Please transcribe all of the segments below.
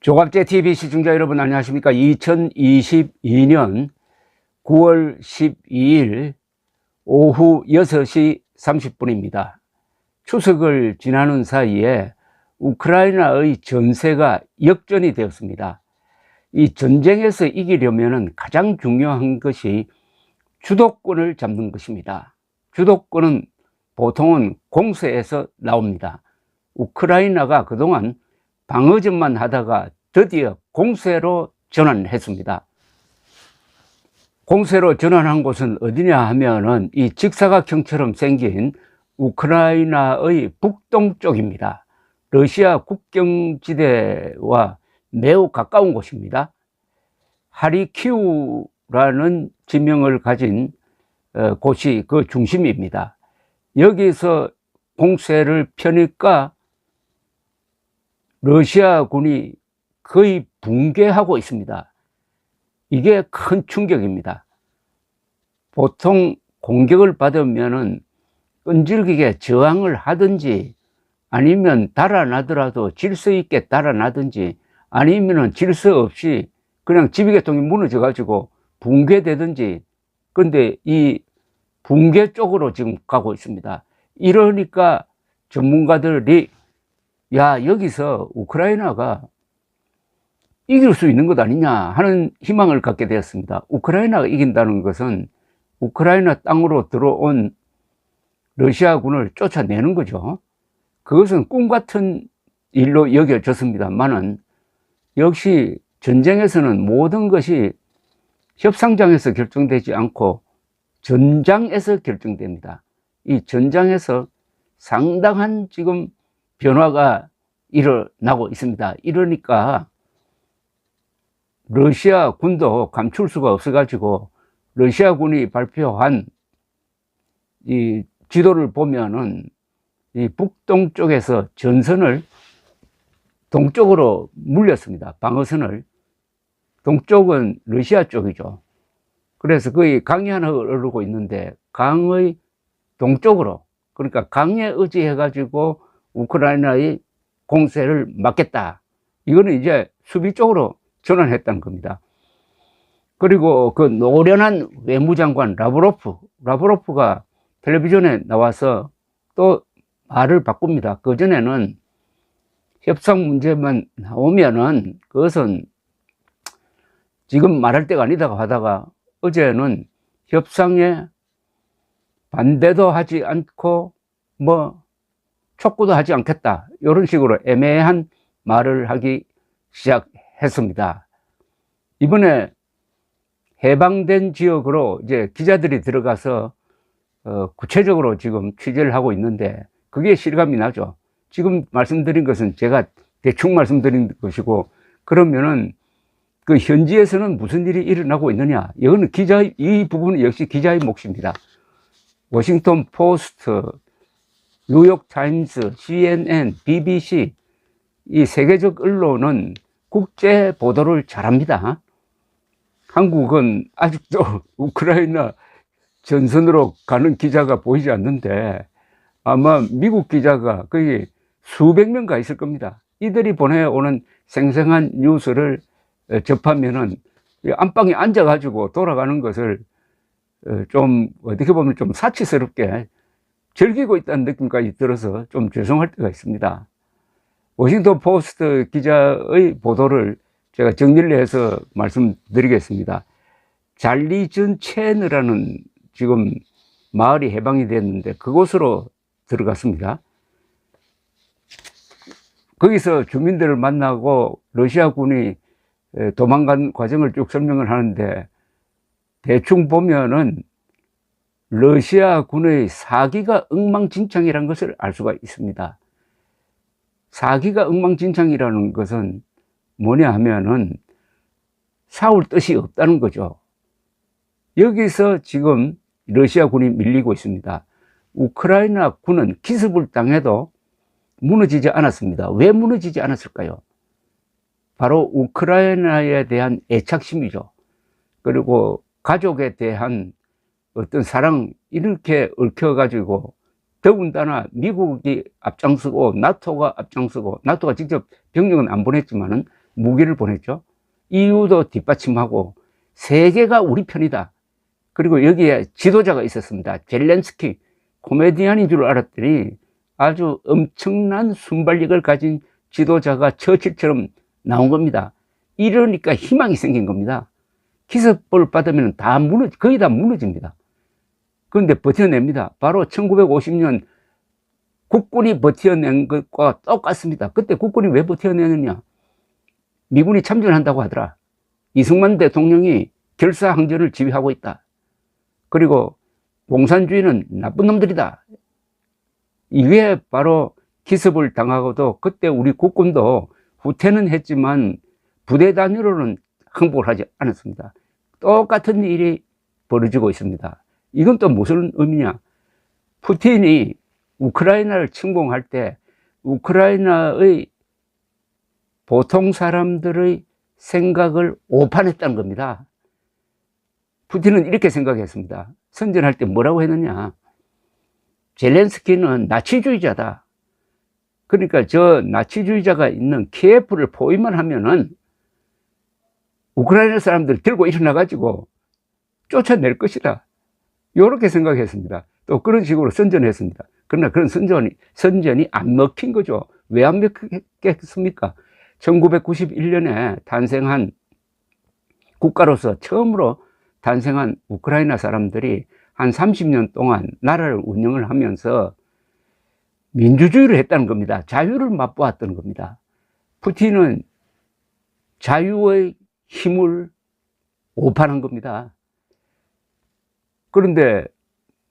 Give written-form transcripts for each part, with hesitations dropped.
조갑제 TV 시청자 여러분 안녕하십니까? 2022년 9월 12일 오후 6시 30분입니다. 추석을 지나는 사이에 우크라이나의 전세가 역전이 되었습니다. 이 전쟁에서 이기려면 가장 중요한 것이 주도권을 잡는 것입니다. 주도권은 보통은 공세에서 나옵니다. 우크라이나가 그동안 방어전만 하다가 드디어 공세로 전환했습니다. 공세로 전환한 곳은 어디냐 하면은 이 직사각형처럼 생긴 우크라이나의 북동쪽입니다. 러시아 국경지대와 매우 가까운 곳입니다. 하리키우라는 지명을 가진 곳이 그 중심입니다. 여기서 공세를 펴니까 러시아군이 거의 붕괴하고 있습니다. 이게 큰 충격입니다. 보통 공격을 받으면은 끈질기게 저항을 하든지 아니면 달아나더라도 질서 있게 달아나든지 아니면은 질서 없이 그냥 지휘계통이 무너져 가지고 붕괴되든지, 근데 이 붕괴 쪽으로 지금 가고 있습니다. 이러니까 전문가들이 야, 여기서 우크라이나가 이길 수 있는 것 아니냐 하는 희망을 갖게 되었습니다. 우크라이나가 이긴다는 것은 우크라이나 땅으로 들어온 러시아군을 쫓아내는 거죠. 그것은 꿈 같은 일로 여겨졌습니다만은 역시 전쟁에서는 모든 것이 협상장에서 결정되지 않고 전장에서 결정됩니다. 이 전장에서 상당한 지금 변화가 일어나고 있습니다. 이러니까 러시아 군도 감출 수가 없어가지고 러시아군이 발표한 이 지도를 보면은 이 북동쪽에서 전선을 동쪽으로 물렸습니다. 방어선을. 동쪽은 러시아 쪽이죠. 그래서 거의 강이 하나 흐르고 있는데 강의 동쪽으로, 그러니까 강에 의지해가지고 우크라이나의 공세를 막겠다. 이거는 이제 수비 쪽으로 전환했다는 겁니다. 그리고 그 노련한 외무장관 라브로프가 텔레비전에 나와서 또 말을 바꿉니다. 그전에는 협상 문제만 나오면은 그것은 지금 말할 때가 아니다고 하다가 어제는 협상에 반대도 하지 않고 뭐 촉구도 하지 않겠다, 이런 식으로 애매한 말을 하기 시작했습니다. 이번에 해방된 지역으로 이제 기자들이 들어가서 구체적으로 지금 취재를 하고 있는데 그게 실감이 나죠. 지금 말씀드린 것은 제가 대충 말씀드린 것이고, 그러면은 그 현지에서는 무슨 일이 일어나고 있느냐, 이거는 이 부분은 역시 기자의 몫입니다. 워싱턴 포스트, 뉴욕 타임스, CNN, BBC, 이 세계적 언론은 국제 보도를 잘합니다. 한국은 아직도 우크라이나 전선으로 가는 기자가 보이지 않는데 아마 미국 기자가 거의 수백 명 가 있을 겁니다. 이들이 보내오는 생생한 뉴스를 접하면은 안방에 앉아가지고 돌아가는 것을 좀 어떻게 보면 좀 사치스럽게 즐기고 있다는 느낌까지 들어서 좀 죄송할 때가 있습니다. 워싱턴 포스트 기자의 보도를 제가 정리를 해서 말씀드리겠습니다. 잘리즌 체느라는 지금 마을이 해방이 됐는데 그곳으로 들어갔습니다. 거기서 주민들을 만나고 러시아군이 도망간 과정을 쭉 설명을 하는데 대충 보면은 러시아군의 사기가 엉망진창이라는 것을 알 수가 있습니다. 사기가 엉망진창이라는 것은 뭐냐 하면은 싸울 뜻이 없다는 거죠. 여기서 지금 러시아군이 밀리고 있습니다. 우크라이나 군은 기습을 당해도 무너지지 않았습니다. 왜 무너지지 않았을까요? 바로 우크라이나에 대한 애착심이죠. 그리고 가족에 대한 어떤 사랑, 이렇게 얽혀가지고 더군다나 미국이 앞장서고 나토가 앞장서고, 나토가 직접 병력은 안 보냈지만은 무기를 보냈죠. EU도 뒷받침하고 세계가 우리 편이다. 그리고 여기에 지도자가 있었습니다. 젤렌스키, 코미디언인 줄 알았더니 아주 엄청난 순발력을 가진 지도자가 처칠처럼 나온 겁니다. 이러니까 희망이 생긴 겁니다. 기습을 받으면 거의 다 무너집니다. 그런데 버텨냅니다. 바로 1950년 국군이 버텨낸 것과 똑같습니다. 그때 국군이 왜 버텨내느냐? 미군이 참전한다고 하더라. 이승만 대통령이 결사항전을 지휘하고 있다. 그리고 공산주의는 나쁜 놈들이다. 이게 바로 기습을 당하고도 그때 우리 국군도 후퇴는 했지만 부대 단위로는 항복을 하지 않았습니다. 똑같은 일이 벌어지고 있습니다. 이건 또 무슨 의미냐? 푸틴이 우크라이나를 침공할 때 우크라이나의 보통 사람들의 생각을 오판했다는 겁니다. 푸틴은 이렇게 생각했습니다. 선전할 때 뭐라고 했느냐? 젤렌스키는 나치주의자다. 그러니까 저 나치주의자가 있는 키예프를 포위만 하면은 우크라이나 사람들 들고 일어나가지고 쫓아낼 것이다. 이렇게 생각했습니다. 또 그런 식으로 선전했습니다. 그러나 그런 선전이 안 먹힌 거죠. 왜 안 먹혔겠습니까? 1991년에 탄생한 국가로서 처음으로 탄생한 우크라이나 사람들이 한 30년 동안 나라를 운영을 하면서 민주주의를 했다는 겁니다. 자유를 맛보았다는 겁니다. 푸틴은 자유의 힘을 오판한 겁니다. 그런데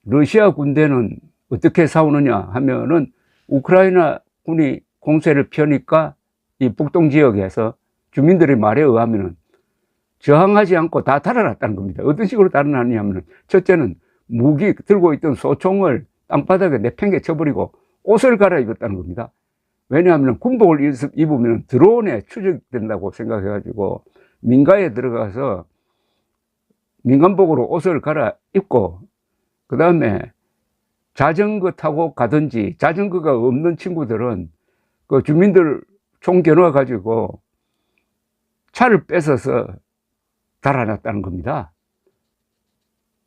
러시아 군대는 어떻게 싸우느냐 하면은 우크라이나 군이 공세를 펴니까 이 북동 지역에서 주민들의 말에 의하면은 저항하지 않고 다 달아났다는 겁니다. 어떤 식으로 달아났냐면은 첫째는 무기 들고 있던 소총을 땅바닥에 내팽개 쳐버리고 옷을 갈아입었다는 겁니다. 왜냐하면 군복을 입으면 드론에 추적된다고 생각해가지고 민가에 들어가서 민간복으로 옷을 갈아입고 그 다음에 자전거 타고 가든지, 자전거가 없는 친구들은 그 주민들 총 겨누어 가지고 차를 뺏어서 달아났다는 겁니다.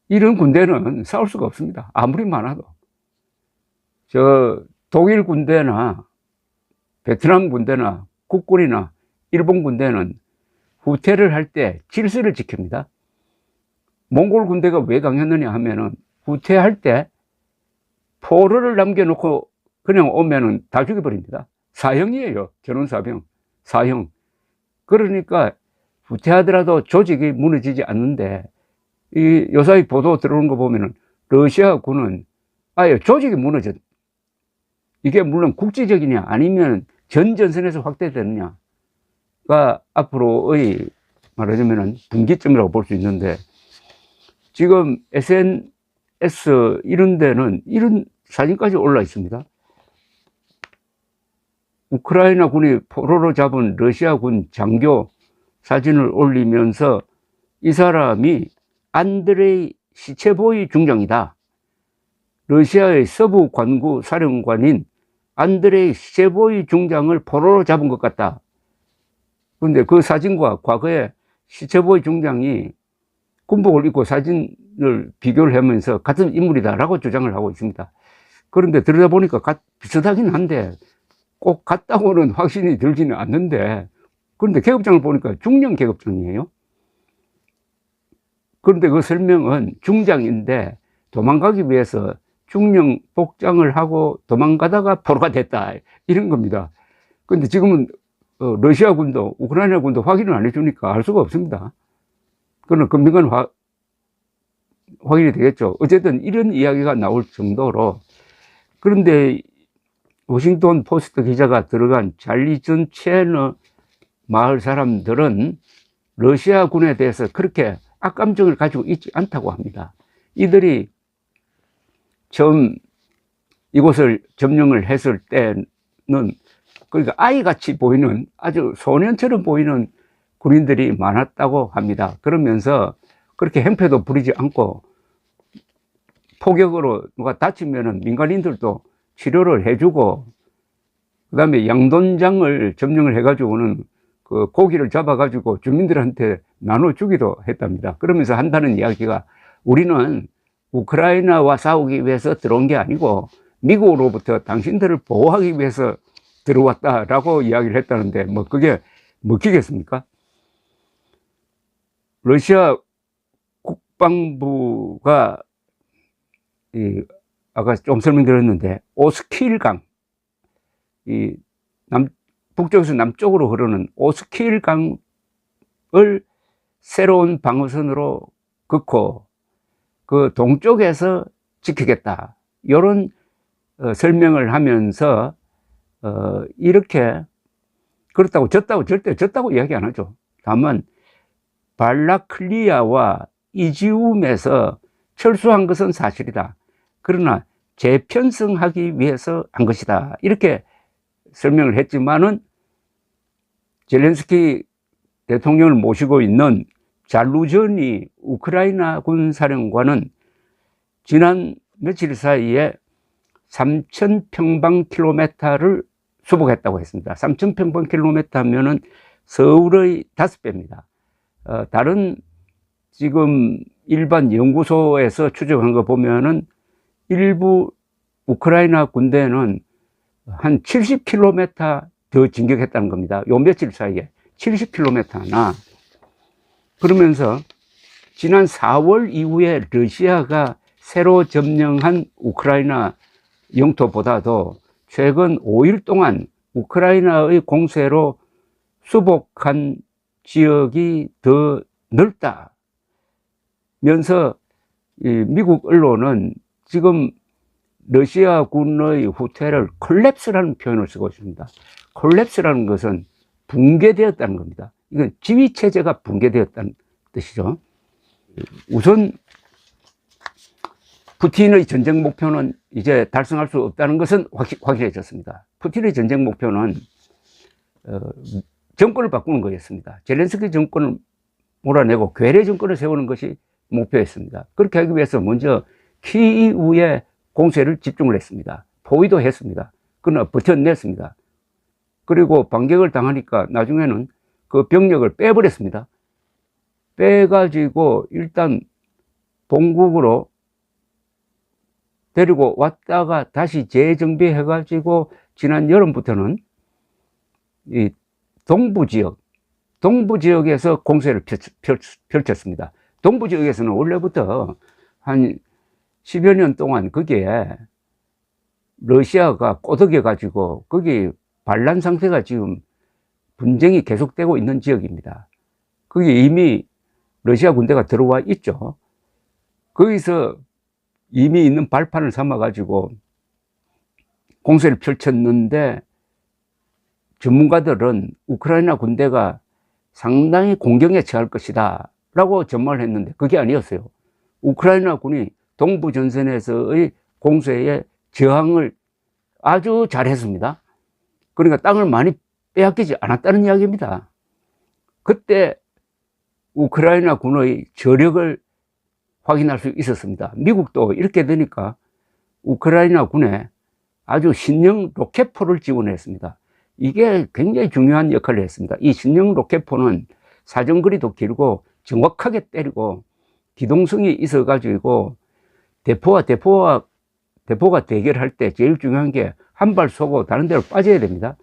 이런 군대는 싸울 수가 없습니다. 아무리 많아도. 저 독일 군대나 베트남 군대나 국군이나 일본 군대는 후퇴를 할 때 질서를 지킵니다. 몽골 군대가 왜 강했느냐 하면은 후퇴할 때 포로를 남겨놓고 그냥 오면은 다 죽여버립니다. 사형이에요. 전원사병. 사형. 그러니까 후퇴하더라도 조직이 무너지지 않는데 이 요사이 보도 들어오는 거 보면은 러시아 군은 아예 조직이 무너졌. 이게 물론 국지적이냐 아니면 전 전선에서 확대되느냐가 앞으로의 말하자면은 분기점이라고 볼 수 있는데 지금 SNS 이런 데는 이런 사진까지 올라 있습니다. 우크라이나 군이 포로로 잡은 러시아 군 장교 사진을 올리면서 이 사람이 안드레이 시체보이 중장이다. 러시아의 서부 관구 사령관인 안드레이 시체보이 중장을 포로로 잡은 것 같다. 그런데 그 사진과 과거에 시체보이 중장이 군복을 입고 사진을 비교를 하면서 같은 인물이다라고 주장을 하고 있습니다. 그런데 들여다보니까 비슷하긴 한데 꼭 같다고는 확신이 들지는 않는데 그런데 계급장을 보니까 중령 계급장이에요. 그런데 그 설명은 중장인데 도망가기 위해서 중령 복장을 하고 도망가다가 포로가 됐다 이런 겁니다. 그런데 지금은 러시아 군도 우크라이나 군도 확인을 안 해주니까 알 수가 없습니다. 그러나 금명간 확인이 되겠죠. 어쨌든 이런 이야기가 나올 정도로. 그런데 워싱턴 포스트 기자가 들어간 잘리전 채너 마을 사람들은 러시아 군에 대해서 그렇게 악감정을 가지고 있지 않다고 합니다. 이들이 처음 이곳을 점령을 했을 때는 그러니까 아이같이 보이는 아주 소년처럼 보이는 군인들이 많았다고 합니다. 그러면서 그렇게 행패도 부리지 않고 폭격으로 누가 다치면은 민간인들도 치료를 해주고 그 다음에 양돈장을 점령을 해가지고는 그 고기를 잡아가지고 주민들한테 나눠주기도 했답니다. 그러면서 한다는 이야기가 우리는 우크라이나와 싸우기 위해서 들어온 게 아니고 미국으로부터 당신들을 보호하기 위해서 들어왔다라고 이야기를 했다는데 뭐 그게 먹히겠습니까? 러시아 국방부가 아까 좀 설명드렸는데 오스킬강, 북쪽에서 남쪽으로 흐르는 오스킬강을 새로운 방어선으로 긋고 그 동쪽에서 지키겠다, 이런 설명을 하면서 이렇게 그렇다고 졌다고 절대 졌다고 이야기 안 하죠. 다만 발라클리아와 이지움에서 철수한 것은 사실이다. 그러나 재편성하기 위해서 한 것이다. 이렇게 설명을 했지만은 젤렌스키 대통령을 모시고 있는 잘루전이 우크라이나 군사령관은 지난 며칠 사이에 3,000평방킬로미터를 수복했다고 했습니다. 3,000평방킬로미터면은 서울의 5배입니다. 다른 지금 일반 연구소에서 추적한 거 보면은 일부 우크라이나 군대는 한 70km 더 진격했다는 겁니다. 요 며칠 사이에 70km나. 그러면서 지난 4월 이후에 러시아가 새로 점령한 우크라이나 영토보다도 최근 5일 동안 우크라이나의 공세로 수복한 지역이 더 넓다면서 미국 언론은 지금 러시아 군의 후퇴를 콜랩스라는 표현을 쓰고 있습니다. 콜랩스라는 것은 붕괴되었다는 겁니다. 이건 지휘체제가 붕괴되었다는 뜻이죠. 우선 푸틴의 전쟁 목표는 이제 달성할 수 없다는 것은 확실해졌습니다. 푸틴의 전쟁 목표는 정권을 바꾸는 거였습니다. 젤렌스키 정권을 몰아내고 괴뢰 정권을 세우는 것이 목표였습니다. 그렇게 하기 위해서 먼저 키이우에 공세를 집중을 했습니다. 포위도 했습니다. 그러나 버텨냈습니다. 그리고 반격을 당하니까 나중에는 그 병력을 빼버렸습니다. 빼가지고 일단 본국으로 데리고 왔다가 다시 재정비해가지고 지난 여름부터는 이 동부 지역에서 공세를 펼쳤습니다. 동부 지역에서는 원래부터 한 10여 년 동안 거기에 러시아가 꼬드겨 가지고 거기 반란 상태가 지금 분쟁이 계속되고 있는 지역입니다. 거기 이미 러시아 군대가 들어와 있죠. 거기서 이미 있는 발판을 삼아 가지고 공세를 펼쳤는데 전문가들은 우크라이나 군대가 상당히 공경에 처할 것이다 라고 전망을 했는데 그게 아니었어요. 우크라이나 군이 동부 전선에서의 공세에 저항을 아주 잘했습니다. 그러니까 땅을 많이 빼앗기지 않았다는 이야기입니다. 그때 우크라이나 군의 저력을 확인할 수 있었습니다. 미국도 이렇게 되니까 우크라이나 군에 아주 신형 로켓포를 지원했습니다. 이게 굉장히 중요한 역할을 했습니다. 이 신형 로켓포는 사정거리도 길고 정확하게 때리고 기동성이 있어 가지고 대포가 대결할 때 제일 중요한 게 한 발 쏘고 다른 데로 빠져야 됩니다.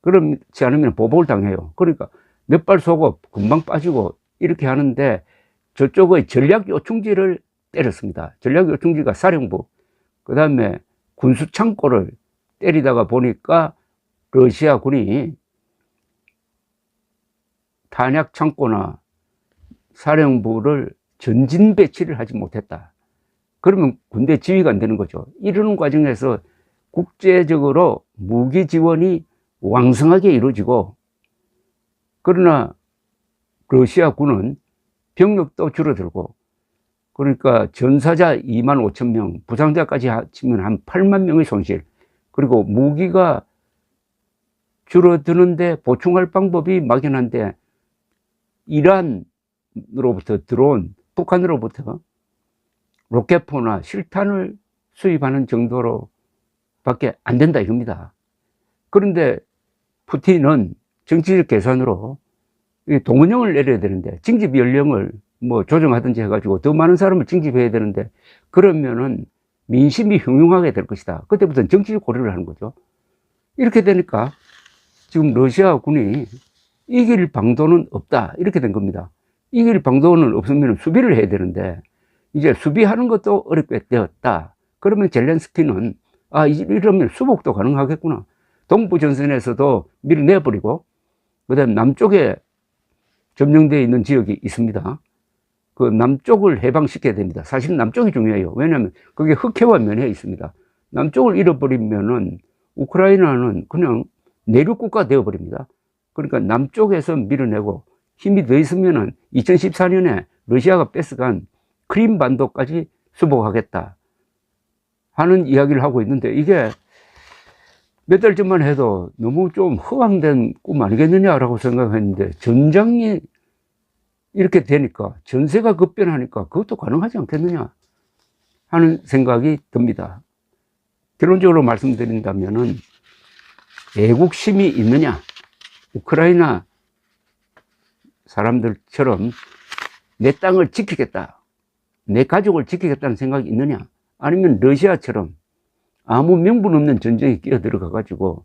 그렇지 않으면 보복을 당해요. 그러니까 몇 발 쏘고 금방 빠지고 이렇게 하는데 저쪽의 전략 요충지를 때렸습니다. 전략 요충지가 사령부, 그 다음에 군수 창고를 때리다가 보니까 러시아 군이 탄약 창고나 사령부를 전진 배치를 하지 못했다. 그러면 군대 지휘가 안 되는 거죠. 이러는 과정에서 국제적으로 무기 지원이 왕성하게 이루어지고, 그러나 러시아 군은 병력도 줄어들고, 그러니까 전사자 25,000명, 부상자까지 합치면 한 8만 명의 손실, 그리고 무기가 줄어드는데 보충할 방법이 막연한데 이란으로부터 들어온, 북한으로부터 로켓포나 실탄을 수입하는 정도로 밖에 안 된다 이겁니다. 그런데 푸틴은 정치적 계산으로 동원령을 내려야 되는데, 징집 연령을 뭐 조정하든지 해가지고 더 많은 사람을 징집해야 되는데, 그러면은 민심이 흉흉하게 될 것이다. 그때부터는 정치적 고려를 하는 거죠. 이렇게 되니까 지금 러시아 군이 이길 방도는 없다. 이렇게 된 겁니다. 이길 방도는 없으면 수비를 해야 되는데, 이제 수비하는 것도 어렵게 되었다. 그러면 젤렌스키는 이러면 수복도 가능하겠구나. 동부 전선에서도 밀어내버리고, 그 다음에 남쪽에 점령되어 있는 지역이 있습니다. 그 남쪽을 해방시켜야 됩니다. 사실 남쪽이 중요해요. 왜냐하면 그게 흑해와 면해에 있습니다. 남쪽을 잃어버리면은 우크라이나는 그냥 내륙국가 되어버립니다. 그러니까 남쪽에서 밀어내고, 힘이 더 있으면은 2014년에 러시아가 뺏어간 크림반도까지 수복하겠다 하는 이야기를 하고 있는데, 이게 몇 달 전만 해도 너무 좀 허황된 꿈 아니겠느냐라고 생각했는데, 전장이 이렇게 되니까, 전세가 급변하니까 그것도 가능하지 않겠느냐 하는 생각이 듭니다. 결론적으로 말씀드린다면은, 애국심이 있느냐, 우크라이나 사람들처럼 내 땅을 지키겠다, 내 가족을 지키겠다는 생각이 있느냐, 아니면 러시아처럼 아무 명분 없는 전쟁에 끼어들어가 가지고,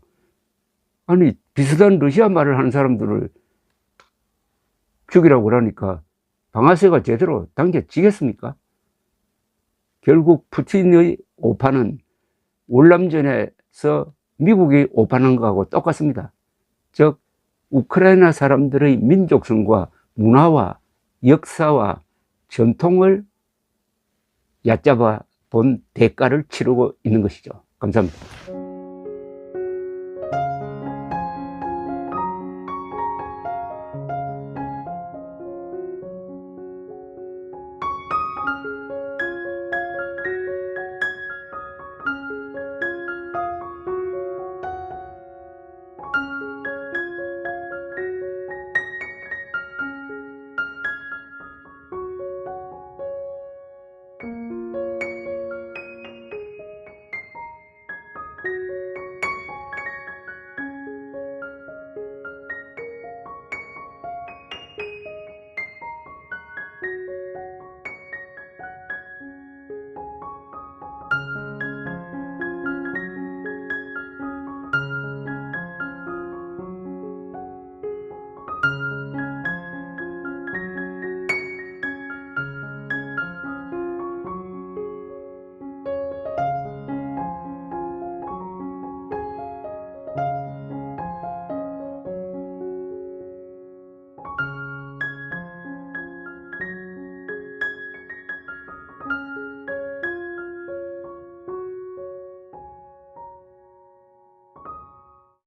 아니 비슷한 러시아 말을 하는 사람들을 죽이라고 그러니까 방아쇠가 제대로 당겨지겠습니까? 결국 푸틴의 오판은 월남전에서 미국이 오판한 거하고 똑같습니다. 즉 우크라이나 사람들의 민족성과 문화와 역사와 전통을 얕잡아 본 대가를 치르고 있는 것이죠. 감사합니다.